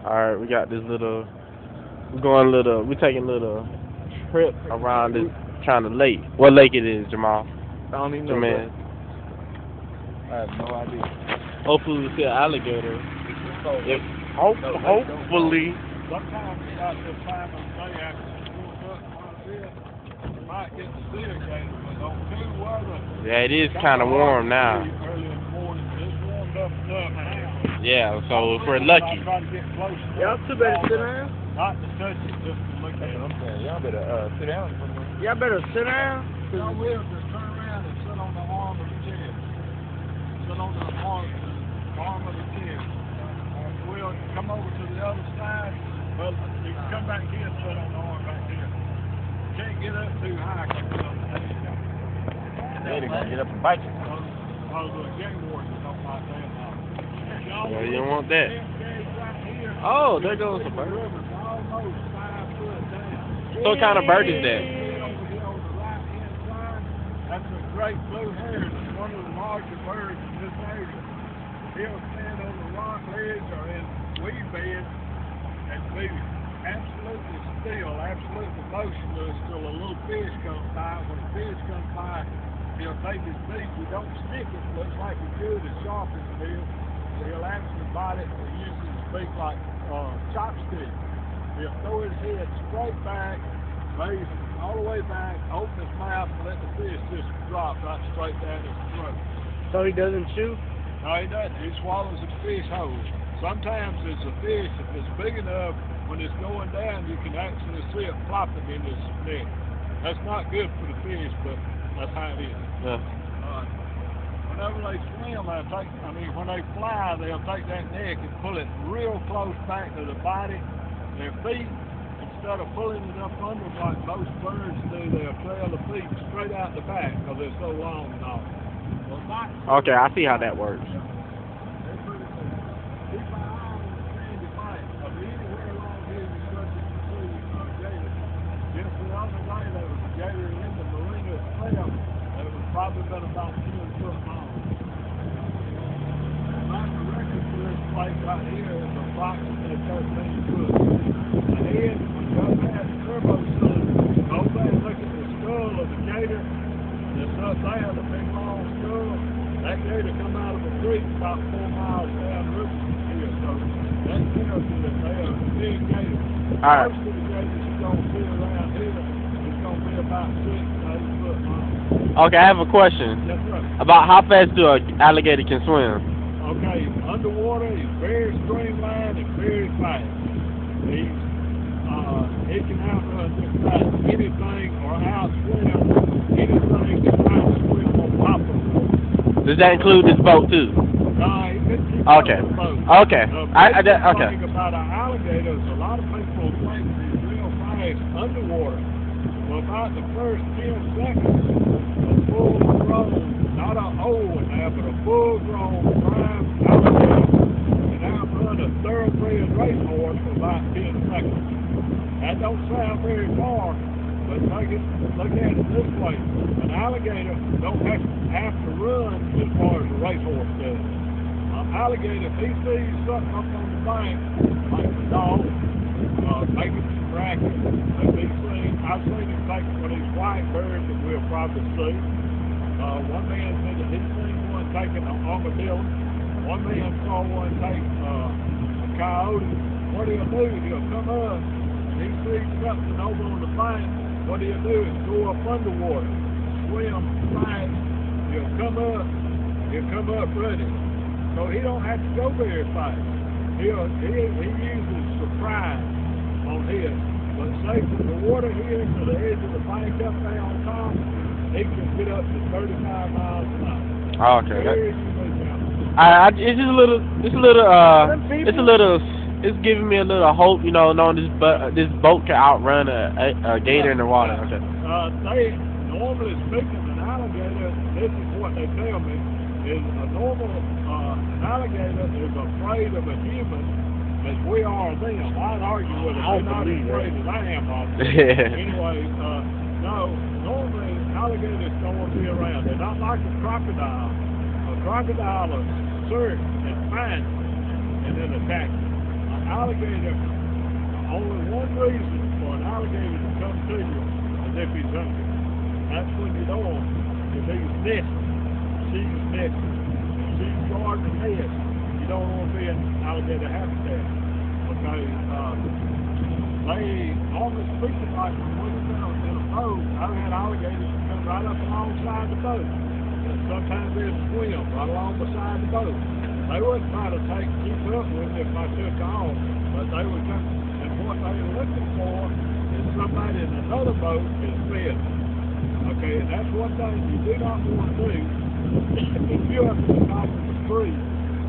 Alright, we got this little, we're taking a little trip around this, trying to lake. What lake it is, Jamal? I don't even know, Man. I have no idea. Hopefully we see an alligator. If, hopefully. Sometimes about this time of the day after school up quite a bit, you might get to see a gator, but on cool weather. Yeah, it is kind of warm now. Early in the morning, it's warmed up enough now. Yeah, so if we're lucky. I try to get close enough. Y'all too better sit down. Not to touch it, just to look at it. I'm saying, y'all better sit down. Y'all better sit down. Y'all will just turn around and sit on the arm of the chair. Sit on the arm of the chair. We'll come over to the other side. Well, you can come back here and sit on the arm back here. You can't get up too high because you're on the edge. They're gonna get up and bite you. Oh, the game wardens don't like that. Yeah, you don't want that. Right Oh, there goes a bird. river's almost 5 foot down. So what kind of bird is that? Over here on the right-hand side, that's a great blue heron. It's one of the larger birds in this area. He'll stand on the rock ledge or in weed beds and be absolutely still, absolutely motionless till a little fish comes by. When a fish comes by, he'll take his beak. He don't stick it. Looks like he's good as sharp as it is. So he'll actually bite it and use his beak like chopsticks. He'll throw his head straight back, raise all the way back, open his mouth, and let the fish just drop right straight down his throat. So he doesn't chew? No, he doesn't. He swallows the fish whole. Sometimes it's a fish, if it's big enough, when it's going down, you can actually see it flopping in his neck. That's not good for the fish, but that's how it is. Yeah. Whenever they swim, when they fly, they'll take that neck and pull it real close back to the body. Their feet, instead of pulling it up under like most birds do, they'll trail the feet straight out the back because they're so long and all. Well, Okay, I see how that works. they're pretty cool. Keep an eye on the sandy bite. Anywhere along here you start to see gators. Just the other way, there was a gator in the marina itself that was probably been about 10 foot long. My record for this place right here is approximately 13 foot. The head, when you go past the turbo cylinder, go back and look at the skull of the gator. It's up there, the big long skull. That gator come out of a creek about 4 miles down the river here. So that tells you that they are a big gator. All right. Most of the gators you're going to see around here is going to be about 6 to 8 foot long. Okay, I have a question. That's right. About how fast do an alligator can swim? Okay, underwater, he's very streamlined and very fast. He can outrun just about anything or outswim anything that tries to swim on top of him. Does that include this boat too? He could keep Okay. up with both. Okay. The Okay. thing about an alligator is a lot of people think he's real fast underwater. Well, about the first 10 seconds, a full-grown, not an old one now, but a full-grown prime alligator can outrun a thoroughbred racehorse for about 10 seconds. That don't sound very far, but look at it this way. An alligator don't have to run as far as a racehorse does. An alligator, if he sees something up on the bank, like a dog, making some racket, I've seen him take one of these white birds that we'll probably see. One man said that he'd seen one taking an armadillo. One man saw one take a coyote. What he'll do, he'll come up, and he sees something over on the bank. What he'll do is go up underwater, swim fast. He'll come up ready. So he don't have to go very fast. He uses surprise on his. But say from the water here to the edge of the bank up there on top, he can get up to 35 miles an hour. Okay. Very unique animal. It's just a little, it's giving me a little hope, knowing this boat can outrun a gator in the water. Okay. They, normally speaking, an alligator, this is what they tell me, is a normal, an alligator is afraid of a human as we are them. I'd argue with it. They're not as afraid as I am of them. Anyway, no, normally alligators don't want to be around. They're not like a crocodile. A crocodile will search and find and then attack you. An alligator, only one reason for an alligator to come to you is if he's hungry. That's when you know him. If he's nesting, she's nesting, she's guarding the nest. You don't want to be in alligator habitat. Okay, they almost speaking like when we're in a boat, I've had alligators come right up alongside the boat. And sometimes they'd swim right along beside the boat. They wouldn't try to keep up with me if I took off, but they would come. And what they were looking for is somebody in another boat is fed. Okay, and that's one thing you do not want to do. If you're up to the top of the tree,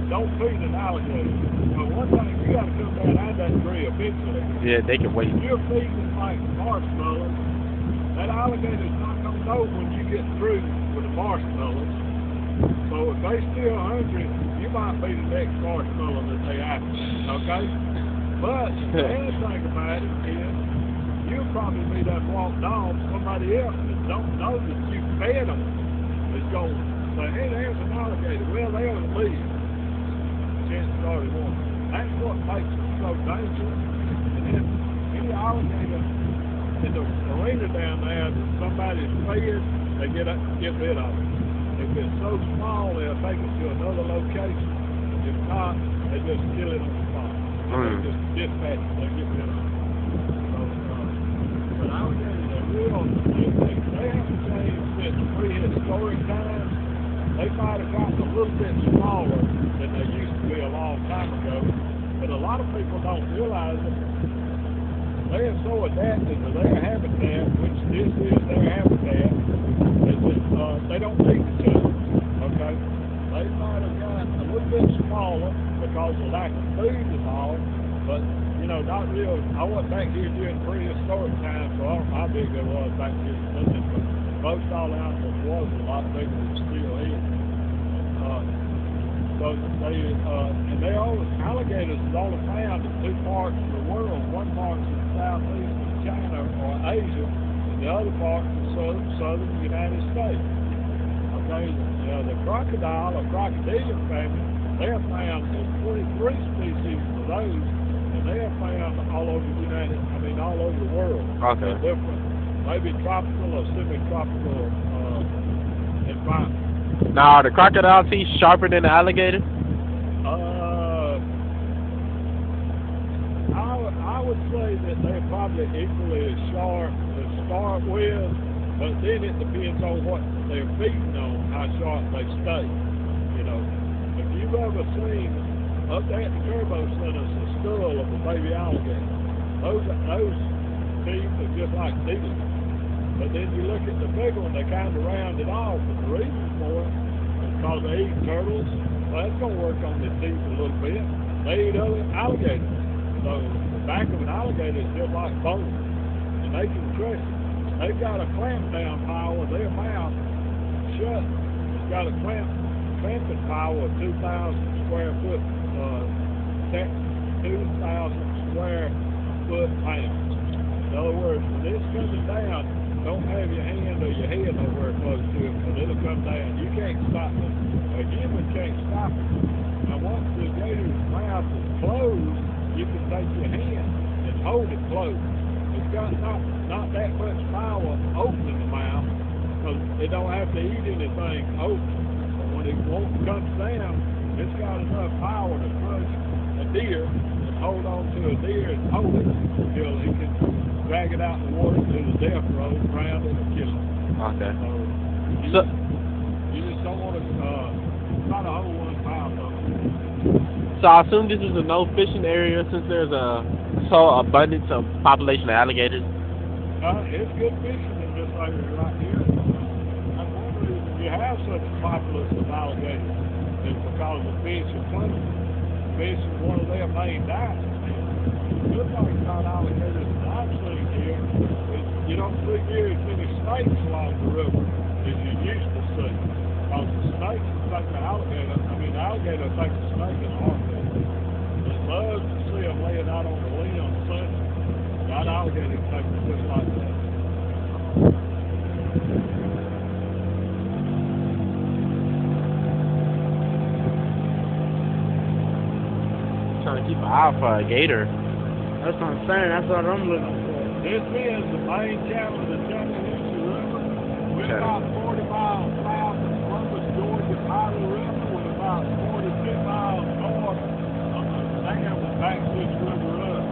don't feed an alligator. But one thing, you got to come down out of that tree eventually. Yeah, they can wait. If you're feeding like marshmallows, that alligator's not going to know when you get through with the marshmallows. So if they still hungry, you might be the next marshmallow that they after. Okay? But the other thing about it is, you'll probably be done walked off. Somebody else that don't know that you fed them is going to say, hey, there's an alligator. Well, they'll leave. Chances are they won't. That's what makes it so dangerous. And then any alligator in the marina down there that somebody's fed, they get rid of it. If it's so small, they'll take it to another location. If not, they just kill it on the spot. They just dispatch it, they get rid of it. But alligators are real, they haven't changed since prehistoric times. They might have gotten a little bit smaller than they used to be a long time ago. But a lot of people don't realize it. They are so adapted to their habitat, which this is their habitat, that they don't need each other. Okay? They might have got a little bit smaller because of lack of food and all, but you know, not real. I wasn't back here during prehistoric times, so I don't know how big it was back here. But most all the animals was a lot bigger than still is. So they always, alligators is only found in two parts of the world. One part's in southeast of China or Asia, and the other part in southern United States. Okay, the crocodile or crocodilian family, they are found in 23 species of those, and they are found all over all over the world. Okay. Different, maybe tropical or semi-tropical environment. Now, are the crocodile teeth sharper than the alligator? I would say that they're probably equally as sharp to start with, but then it depends on what they're feeding on, how sharp they stay. You know, if you've ever seen up there at the Turbo Center, the skull of a baby alligator, those teeth are just like needles. But then you look at the big one, they kind of round it off, and the reason for it is because they eat turtles. Well, that's going to work on their teeth a little bit. They eat other alligators. So the back of an alligator is just like bone, and they can crush it. They've got a clamp down power, their mouth shut. It's got a clamping power of 2,000 square foot, 2,000 square foot pounds. In other words, when it's coming down, don't have your hand or your head nowhere close to it, because it'll come down. You can't stop it. A human can't stop it. Now, once the gator's mouth is closed, you can take your hand and hold it closed. It's got not that much power opening the mouth, because it don't have to eat anything open. But when it comes down, it's got enough power to crush a deer and hold on to a deer and hold it until it can drag it out in the water to the death row, drown it, or kill it. Okay. So you just don't want to try to hold one pound of it. So I assume this is a no fishing area since there's so abundance of population of alligators. It's good fishing in this area right here. And one reason you have such a populace of alligators is because the fish are clean. Fish is one of their main diets. The good thing about alligators that I've seen here is you don't see near as many snakes along the river as you used to see. Because the snakes take the alligator, the alligator takes the snake in a heartbeat. It loves to see them laying out on the limb sunning. That alligator takes it just like that. trying to keep an eye for a gator. That's what I'm saying. That's what I'm looking for. This is the main channel of the Chattahoochee River. We're Okay. about 40 miles south of Columbus, Georgia, Powder River. We're about 42 miles north of the dam that backs this river up.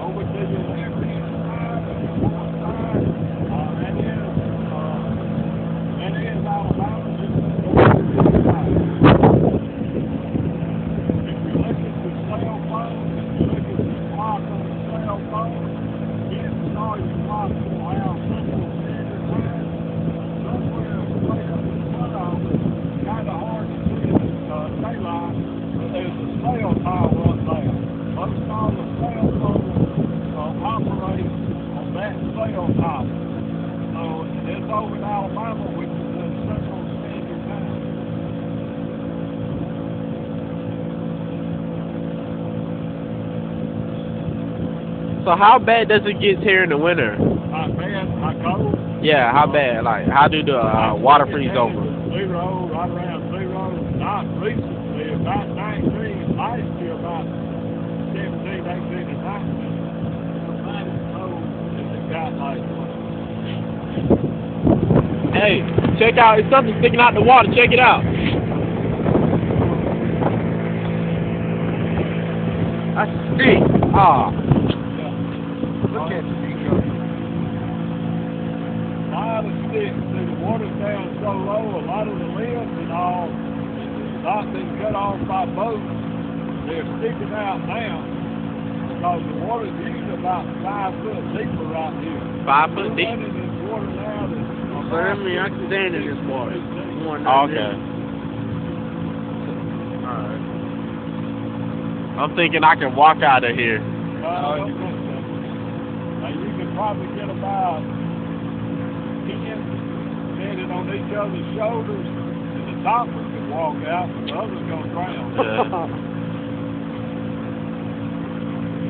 Over to your left-hand side, of the north side, that is Alabama. This is the north side. If you look at the cell phone, if you look at the clock on the cell phone, it starts the clock around Central Standard Time. Somewhere way up in front of it, kind of hard to see in the daylight, but there's a cell tower up there. Most all the cell phones operate on that cell tower. So it's over in Alabama, which is in Central Standard Time. So how bad does it get here in the winter? Not bad, not cold. Yeah, how bad? Like, how do the water freeze over? Zero, right around zero. Not recently, about 19. Last year, about 17, 18, and 19. Not as cold as it got like. Hey, check out, it's something sticking out the water, check it out. That's a stick. Ah, Look at the ego. A lot of sticks. See, the water's down so low, a lot of the limbs and all, not been cut off by boats. They're sticking out now because the water's usually about 5 foot deeper right here. 5 foot We're deep? running this water now that's So that means I can stand in this water. More than Oh, this. okay. Alright. I'm thinking I can walk out of here. Now you can probably get about 10 standing on each other's shoulders, and the top one can walk out, and the other's gonna drown. Yeah.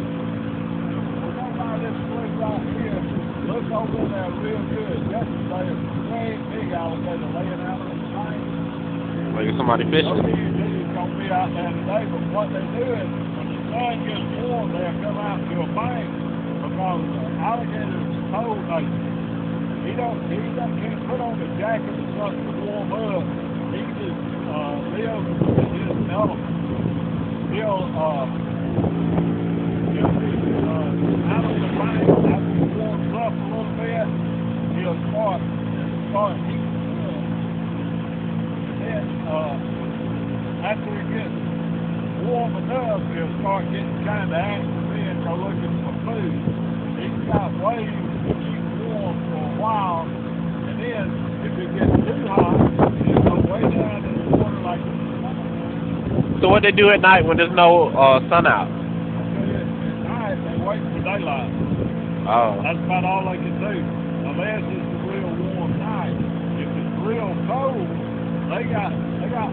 We're going by this cliff right here. Look over there real good. Yesterday, a great big alligator laying out on the bank. Like somebody fishing. He's gonna be out there today, but what they do is when the sun gets warm, they'll come out to a bank because alligators is cold nature. He can't put on a jacket or something to warm up. He just lives with his element. He'll be out on the bank after he warms up a little bit. He'll start eating wood. Then after he gets warm enough, he'll start getting kind of active and go looking for food. He's got ways to keep warm for a while, and then if it gets too hot, he'll go way down in the water like this. So what they do at night when there's no sun out? At night, they wait for daylight. Oh. That's about all they can do, unless it's a real warm night. If it's real cold, they got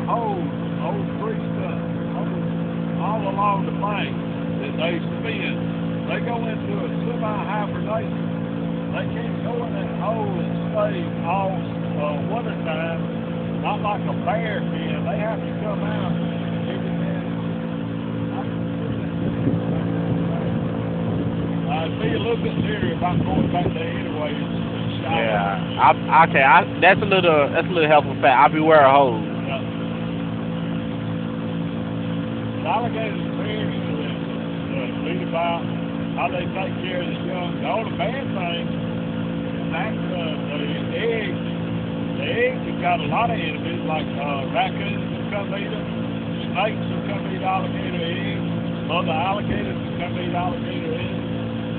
holes, old tree stuff, all along the bank that they spin. They go into a semi-hibernation. They can't go in that hole and stay all wintertime, not like a bear can. They have to come out every minute. It'd be a little bit leery about going back there anyway. Yeah. Okay. That's a little helpful fact. I beware of holes. Yeah. The alligators are very interesting. Read about how they take care of the young. The only bad thing is that the eggs. The eggs have got a lot of enemies, like raccoons will come eat them, snakes will come eat alligator eggs, other alligators will come eat alligator eggs.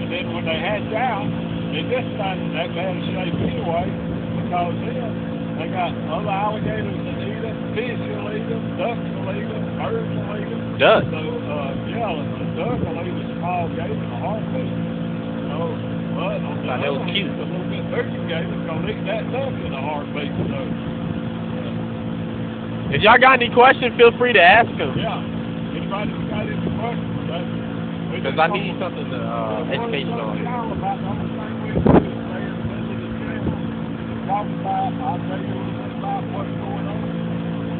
And then when they hatch out, they're just not in that bad a shape anyway, because then they got other alligators that eat them, fish will eat them, ducks will eat them, birds will eat them. Ducks? So, the duck will eat a small gator and a harpoon. So, but on the Thought that was other cute. hand, a little bit bigger gator's gonna eat that duck in a heartbeat. So, If y'all got any questions, feel free to ask them. yeah. Anybody's got any questions? Because I need something to education on. About the only thing we do is stay in the middle of the channel, talk about, I'll tell you a little bit about what's going on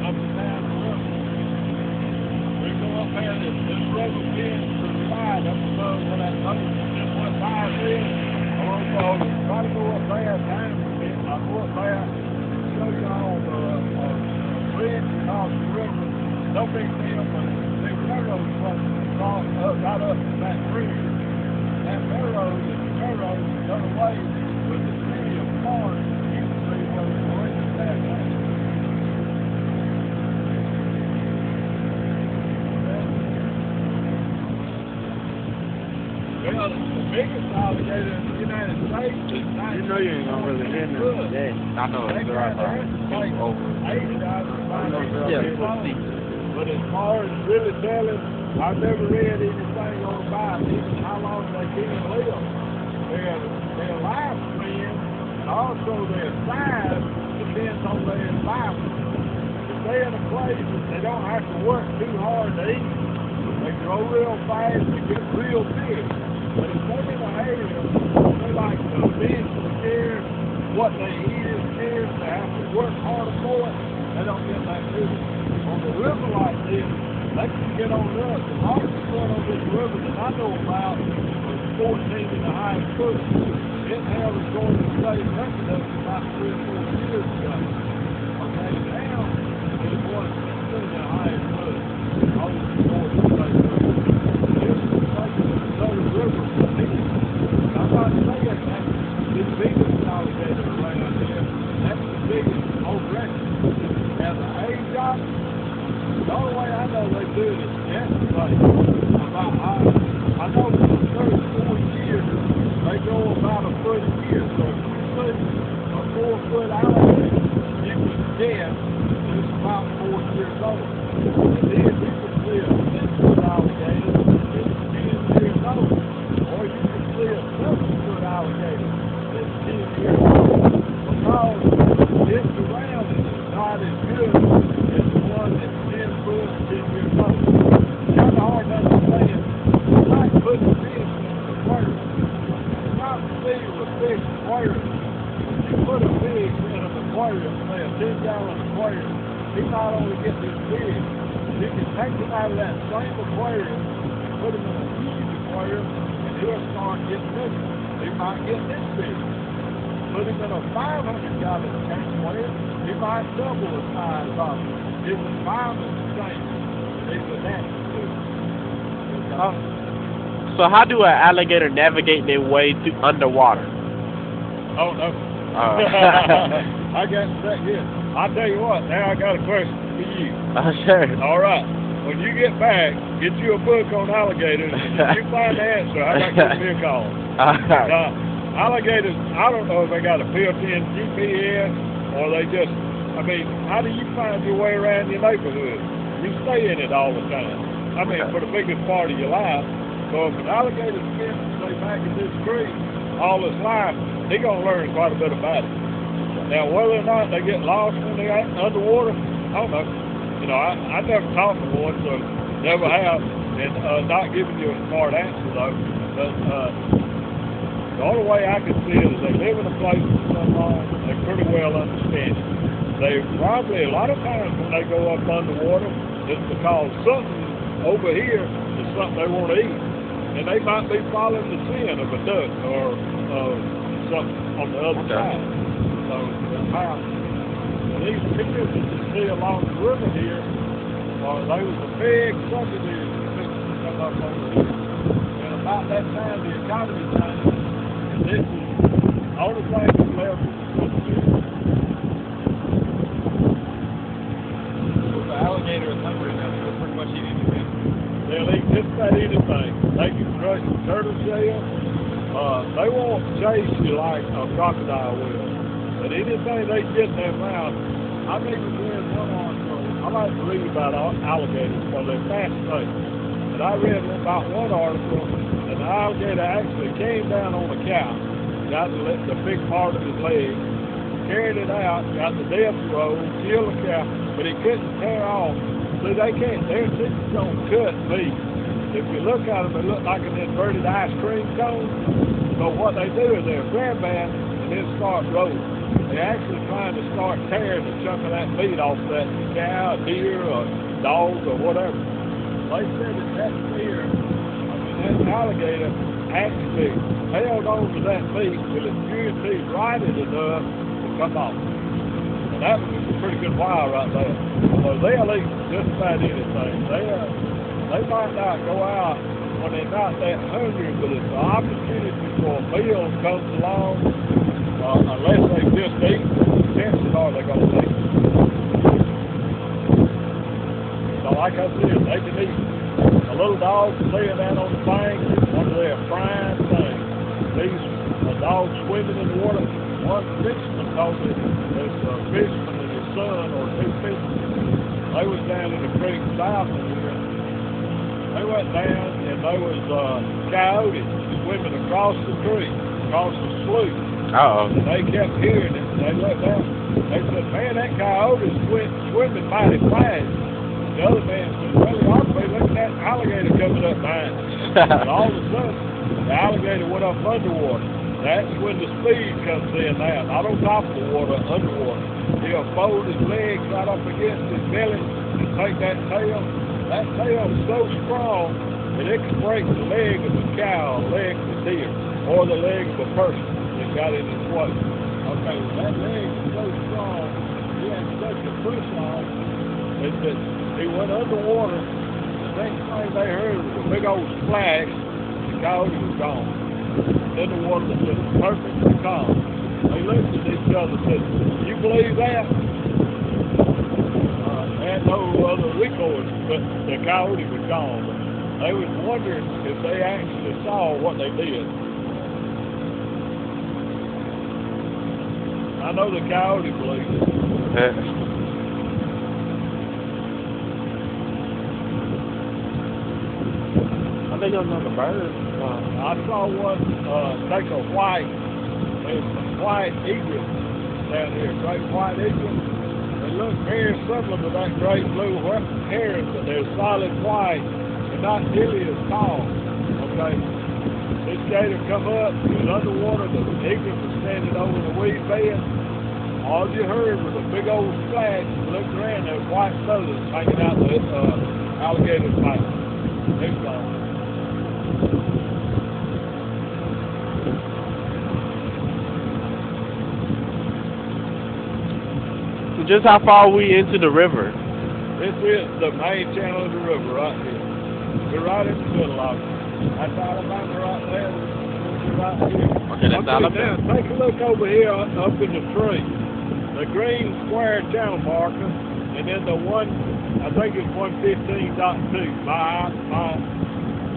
up and down the river. We're going up there, this river bends to the side up above where that boat just went by is. Also, try to go up there down a bit. I go up there and show you all the bridge across the river. No big deal, but the railroad crossed right up to that bridge. That railroad is the other way with the city of Florence. You can see where the bridge is at now. Well, the biggest alligator in the United States is 19. You know you ain't gonna really hear nothing today. I know it's They right. like Over. 80 out of Yeah, 5 But as far as really telling, I've never read anything on the Bible, even how long they can live. Their lifespan and also their size depends on their environment. If they're in a place that they don't have to work too hard to eat, they grow real fast and get real big. But if they're in an area they like to fish is scarce, what they eat is scarce, they have to work harder for it, they don't get that big. On the river like this, they can get on up. The largest one on this river that I know about was 14 and a half foot. It held a going to state record up about 3 or 4 years ago. Okay, now it was 16 and a half foot. On the Florence state record. This is taking the Southern River from me. I'm not saying that's the biggest alligator around here. That's the biggest on record. Now the age of it, the only way I know they do it is estimate. I know for the first 4 years, they go about a foot a year. So if you see a 4-foot alligator, you can guess it's about 4 years old. And then you can see a 6-foot alligator that's 10 years old. Or you can see a 7-foot alligator that's 10 years old. Because its surrounding is not as good as the one that's 10 foot, 10 years old. It's kind of hard to understand. It's like putting fish in an aquarium. It's not familiar with fish aquarium. If you put a fish in an aquarium, say a 10-gallon aquarium, he not only gets this big, you can take him out of that same aquarium and put him in a huge aquarium, and he'll start getting bigger. He might get this big. Put him in a 500-gallon tank aquarium, he might double the size of it. His environment changes. He's adapted to it. So how do an alligator navigate their way through underwater? Oh, no. I got that here. I'll tell you what, now I got a question for you. Sure. All right. When you get back, get you a book on alligators, and if you find the answer, I got to give me a call. Alright. Alligators, I don't know if they got a built-in GPS, or they just, I mean, how do you find your way around your neighborhood? You stay in it all the time. I mean, for the biggest part of your life. So if an alligator spends, say, back in this creek all his life, he's going to learn quite a bit about it. Now, whether or not they get lost when they're underwater, I don't know. You know, I never talked to one, so never have, and not giving you a smart answer, though. But the only way I can see it is they live in a place for so long, they pretty well understand it. They probably, a lot of times when they go up underwater, it's because something over here is something they want to eat. And they might be following the scent of a duck or something on the other side. So these piers that you see along the river here, they was a big subdivision that come up over here. And about that time, the economy changed, and this is the only thing that's left is the subdivision. Well, the alligator is hungry enough, they'll pretty much eat anything. They'll eat just about anything. They can crush a turtle shell. They won't chase you like a crocodile will. But anything they get in their mouth, I've even read one article. I like to read about alligators because they're fascinating. And I read about one article, and the alligator actually came down on a cow, got the big part of his leg, carried it out, got the death roll, killed the cow, but he couldn't tear off. See, they can't, their teeth don't cut meat. If you look at them, they look like an inverted ice cream cone. So what they do is they'll grab that and then start rolling. They're actually trying to start tearing a chunk of that meat off that cow, deer, or dog, or whatever. So they said that deer, that alligator actually held on to that meat till it's guaranteed righted enough to come off. And that was a pretty good while right there. So they'll eat just about anything. They might not go out when they're not that hungry, but if the opportunity for a meal comes along, unless they just eat, chances are they're going to eat. So like I said, they can eat. A little dog laying down on the bank, one of their prime things. These dogs swimming in the water. One fisherman told me there's a fisherman and his son, or two fishermen. They was down in the creek south of here. They went down and there was coyotes swimming across the creek, across the slough. Uh-oh. And they kept hearing it. And they looked down. They said, "Man, that coyote's swimming mighty fast." The other man said, "Well, he ought to be looking at an alligator coming up behind him." And all of a sudden, the alligator went up underwater. That's when the speed comes in now, not on top of the water, underwater. He'll fold his legs right up against his belly and take that tail. That tail is so strong that it can break the leg of a cow, the leg of a deer, or the leg of a person that got in his way. Okay, that leg is so strong, he had such a push on that he went underwater. The next thing they heard was a big old splash. The coyote was gone. Then the water was just perfectly calm. They looked at each other and said, "Do you believe that?" They had no other recourse, but the coyote was gone. But they was wondering if they actually saw what they did. I know the coyote believed it. I think I'm on the bird. I saw one take a white, there's some white eaglets down here, great white eaglets. They look very similar to that great blue heron, but they're solid white and not nearly as tall. Okay, this gator come up, he was underwater, the eaglet was standing over the weed bed. All you heard was a big old splash. You looked around, there was white feathers hanging out the alligator's mouth. It's gone. Just how far are we into the river? This is the main channel of the river right here. We're right in the middle of it. That's Alabama right there. We're right here. Okay, that's Alabama. Now, take a look over here up in the tree. The green square channel marker, and then the one, I think it's 115.2. My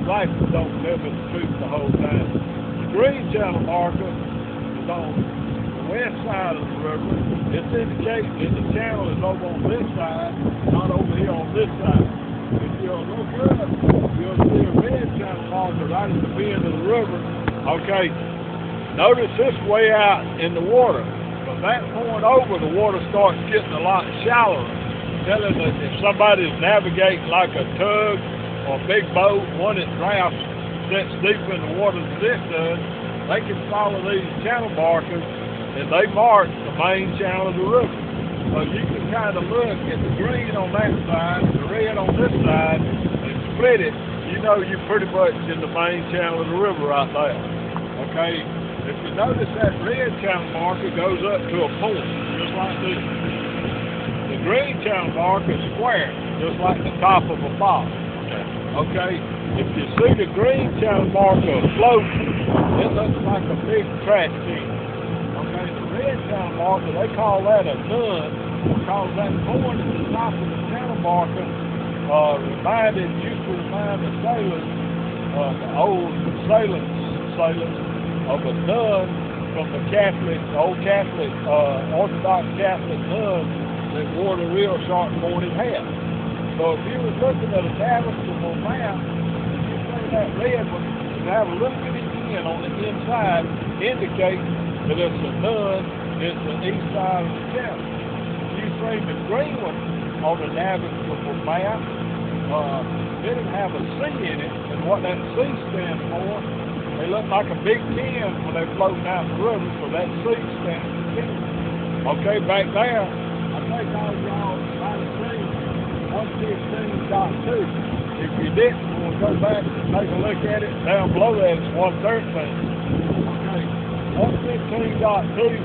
license don't tell me the truth the whole time. The green channel marker is on the west side of the river. It's indicating that the channel is over on this side, not over here on this side. If you'll look up, you'll see a red channel marker right at the bend of the river. Okay, notice this way out in the water. From that point over, the water starts getting a lot shallower, telling that if somebody's navigating like a tug or a big boat, one that drafts sits deep in the water as this does, they can follow these channel markers and they mark the main channel of the river. So you can kind of look at the green on that side, the red on this side, and split it. You know you're pretty much in the main channel of the river right there. Okay? If you notice that red channel marker goes up to a point, just like this. The green channel marker is square, just like the top of a box. Okay? If you see the green channel marker floating, it looks like a big trash can. Okay? The red channel marker, they call that a nun, because that point at the top of the channel marker used to remind the sailors, the old sailors, of a nun from the old Catholic, Orthodox Catholic nun that wore the real sharp pointed hat. So if you was looking at a navigable map, you see that red one would have a little bitty pin on the inside indicating that it's a nun, it's the east side of the channel. If you see the green one on the navigable map, it'll have a C in it, and what that C stands for, they look like a big tin when they're floating out the river, so that C stands for tin. Okay, back there, I think all y'all might have seen 115.2. If you didn't, we'll go back and take a look at it. Down below that is 113. Okay. 115.2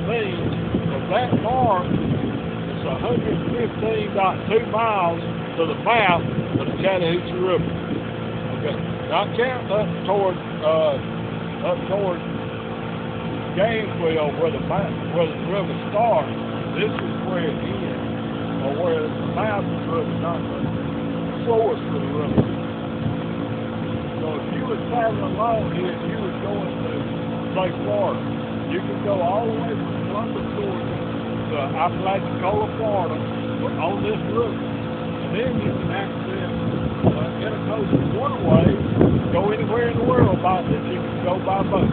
means from that mark, it's 115.2 miles to the mouth of the Chattahoochee River. Okay. Not counting up toward Gainesville where the river starts. This is where it ends, or where the mouth of the river, not the source of the river. So if you was traveling along here, you was going to, say, Florida, you can go all the way from Columbus, Georgia to Apalachicola, Florida, on this river. And then you can access intercoastal waterways, go anywhere in the world by that you can go by boat.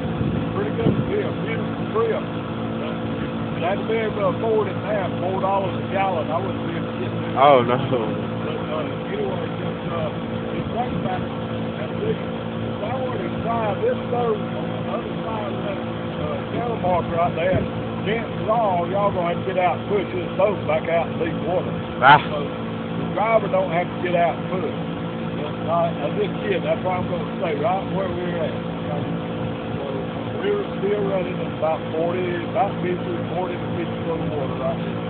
Pretty good to be a beautiful trip. But I'd be able to afford it now, $4 a gallon. I wouldn't be able to get there. Oh no. But anyway, just think about it. And if I were to try this boat on the other side of that channel mark right there, chances are y'all gonna have to get out and push this boat back out in deep water. Ah. So the driver don't have to get out and push. I just kid. That's why I'm gonna stay right where we're at. Okay? So we're still running at about 50 to 40 to 50 foot of water right now.